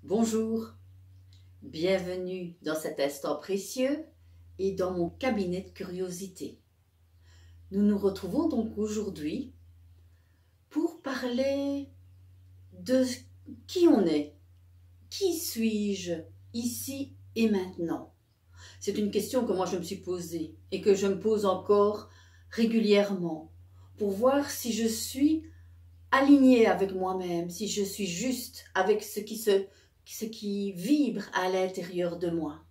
Bonjour, bienvenue dans cet instant précieux et dans mon cabinet de curiosité. Nous nous retrouvons donc aujourd'hui pour parler de qui on est. Qui suis-je ici et maintenant? C'est une question que moi je me suis posée et que je me pose encore régulièrement pour voir si je suis alignée avec moi-même, si je suis juste avec ce qui vibre à l'intérieur de moi.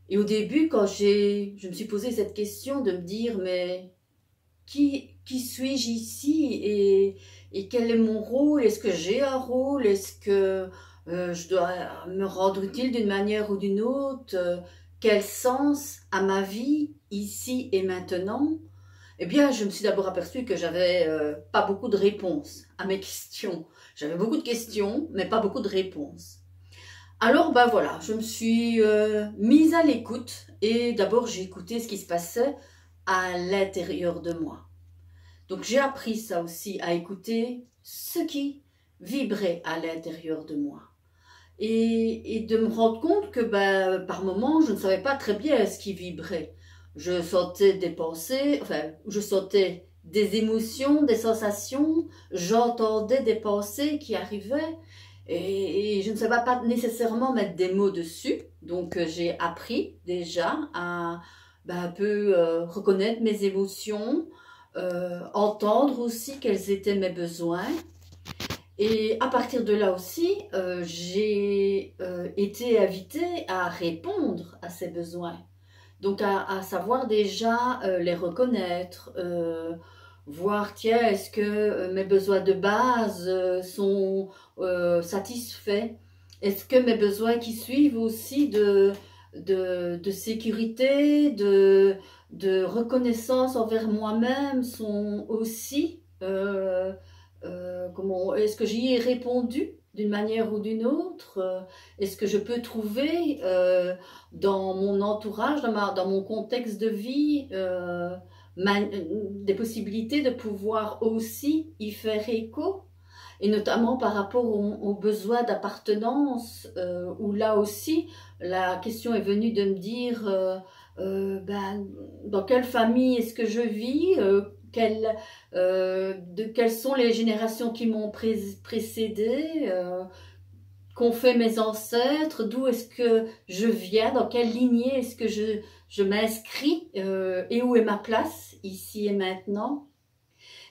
Et au début, quand je me suis posé cette question de me dire, mais qui suis-je ici et quel est mon rôle? Est-ce que j'ai un rôle? Est-ce que je dois me rendre utile d'une manière ou d'une autre? Quel sens à ma vie, ici et maintenant? Eh bien, je me suis d'abord aperçue que j'avais pas beaucoup de réponses à mes questions. J'avais beaucoup de questions, mais pas beaucoup de réponses. Alors, ben voilà, je me suis mise à l'écoute et d'abord j'ai écouté ce qui se passait à l'intérieur de moi. Donc j'ai appris ça aussi, à écouter ce qui vibrait à l'intérieur de moi. Et de me rendre compte que par moments, je ne savais pas très bien ce qui vibrait. Je sentais des pensées, enfin, je sentais des émotions, des sensations, j'entendais des pensées qui arrivaient et je ne savais pas nécessairement mettre des mots dessus. Donc j'ai appris déjà à un peu reconnaître mes émotions, entendre aussi quels étaient mes besoins. Et à partir de là aussi, j'ai été invitée à répondre à ces besoins. Donc à savoir déjà les reconnaître, voir, tiens, est-ce que mes besoins de base sont satisfaits? Est-ce que mes besoins qui suivent aussi de sécurité, de reconnaissance envers moi-même sont aussi comment est-ce que j'y ai répondu d'une manière ou d'une autre? Est-ce que je peux trouver dans mon entourage, dans mon contexte de vie, des possibilités de pouvoir aussi y faire écho? Et notamment par rapport aux besoins d'appartenance, où là aussi, la question est venue de me dire dans quelle famille est-ce que je vis, quelles sont les générations qui m'ont précédé, qu'ont fait mes ancêtres, d'où est-ce que je viens, dans quelle lignée est-ce que je m'inscris, et où est ma place, ici et maintenant.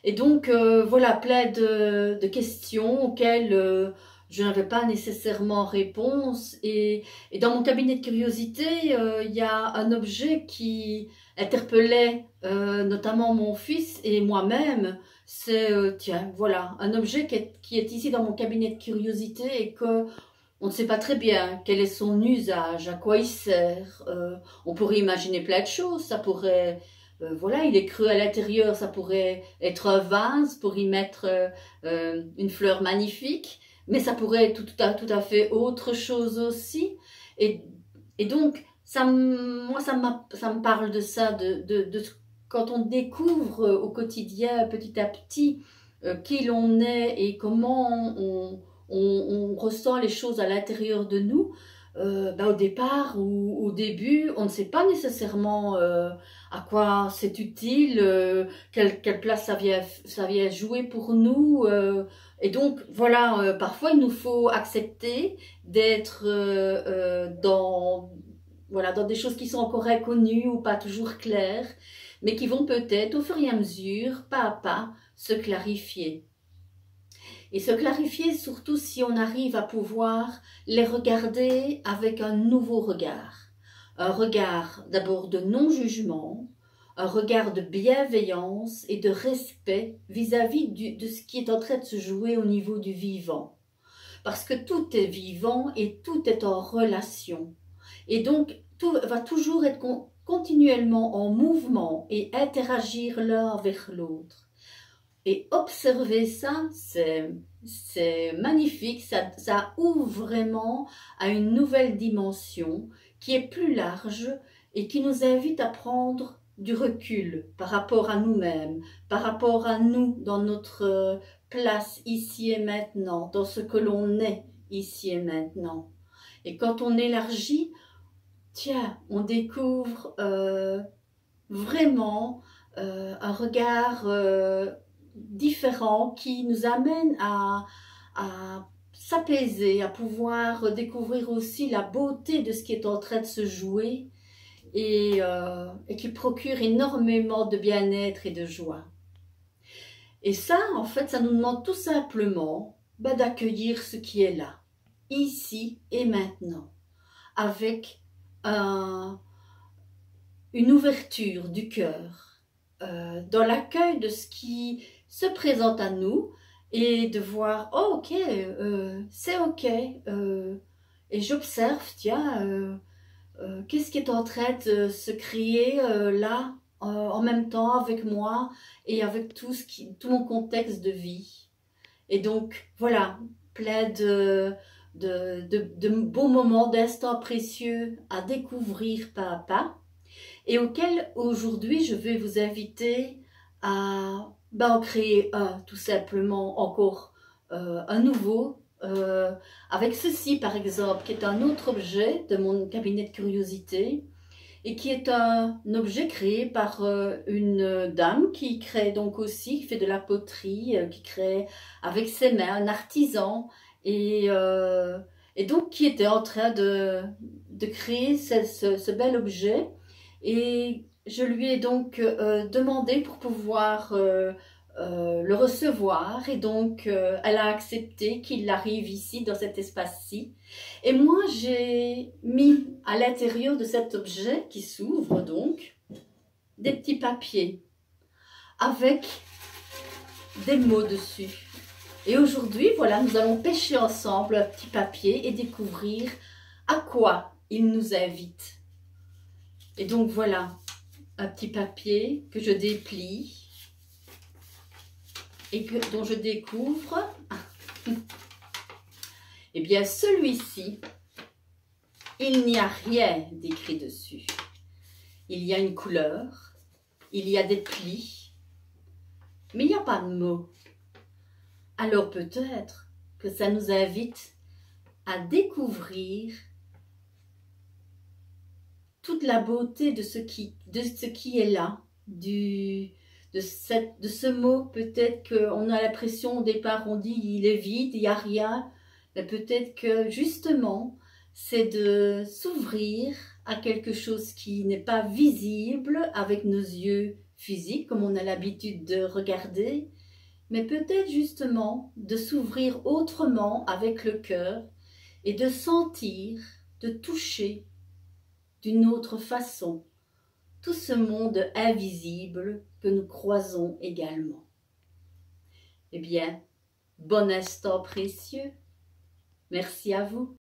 Et donc, voilà, plein de questions auxquelles je n'avais pas nécessairement réponse. Et dans mon cabinet de curiosité, il y a un objet qui interpellait notamment mon fils et moi-même. C'est, tiens, voilà, un objet qui est ici dans mon cabinet de curiosité et que on ne sait pas très bien quel est son usage, à quoi il sert. On pourrait imaginer plein de choses. Ça pourrait, voilà, il est creux à l'intérieur, ça pourrait être un vase pour y mettre une fleur magnifique, mais ça pourrait être tout à fait autre chose aussi. Et, et donc, moi, ça me parle de ça, quand on découvre au quotidien, petit à petit, qui l'on est et comment on ressent les choses à l'intérieur de nous. Au départ ou au début, on ne sait pas nécessairement à quoi c'est utile, quelle place ça vient jouer pour nous. Et donc, voilà, parfois il nous faut accepter d'être voilà, dans des choses qui sont encore inconnues ou pas toujours claires, mais qui vont peut-être, au fur et à mesure, pas à pas, se clarifier. Et se clarifier surtout si on arrive à pouvoir les regarder avec un nouveau regard. Un regard d'abord de non-jugement, un regard de bienveillance et de respect vis-à-vis de ce qui est en train de se jouer au niveau du vivant. Parce que tout est vivant et tout est en relation. Et donc, tout va toujours être continuellement en mouvement et interagir l'un vers l'autre. Et observer ça, c'est magnifique, ça ouvre vraiment à une nouvelle dimension qui est plus large et qui nous invite à prendre du recul par rapport à nous-mêmes, par rapport à nous dans notre place ici et maintenant, dans ce que l'on est ici et maintenant. Et quand on élargit, tiens, on découvre vraiment un regard différent qui nous amène à s'apaiser, à pouvoir découvrir aussi la beauté de ce qui est en train de se jouer et qui procure énormément de bien-être et de joie. Et ça, en fait, ça nous demande tout simplement d'accueillir ce qui est là, ici et maintenant, avec une ouverture du cœur, dans l'accueil de ce qui se présente à nous et de voir, oh ok, c'est ok, et j'observe, tiens, qu'est-ce qui est en train de se créer là, en même temps avec moi et avec tout mon contexte de vie. Et donc, voilà, plein de beaux moments, d'instants précieux à découvrir pas à pas et auquel aujourd'hui je vais vous inviter à en créer un, tout simplement encore un nouveau, avec ceci par exemple, qui est un autre objet de mon cabinet de curiosité et qui est un objet créé par une dame qui crée donc aussi, qui fait de la poterie, qui crée avec ses mains, un artisan et donc qui était en train de créer ce bel objet. Et je lui ai donc demandé pour pouvoir le recevoir et donc elle a accepté qu'il arrive ici dans cet espace-ci. Et moi j'ai mis à l'intérieur de cet objet qui s'ouvre donc des petits papiers avec des mots dessus. Et aujourd'hui voilà, nous allons pêcher ensemble un petit papier et découvrir à quoi il nous invite. Et donc voilà, un petit papier que je déplie et dont je découvre, eh bien celui-ci, il n'y a rien d'écrit dessus. Il y a une couleur, il y a des plis, mais il n'y a pas de mots. Alors peut-être que ça nous invite à découvrir toute la beauté de ce qui est là, de ce mot. Peut-être qu'on a l'impression au départ, on dit il est vide, il n'y a rien, mais peut-être que justement, c'est de s'ouvrir à quelque chose qui n'est pas visible avec nos yeux physiques, comme on a l'habitude de regarder, mais peut-être justement de s'ouvrir autrement avec le cœur et de sentir, de toucher d'une autre façon tout ce monde invisible que nous croisons également. Eh bien, bon instant précieux. Merci à vous.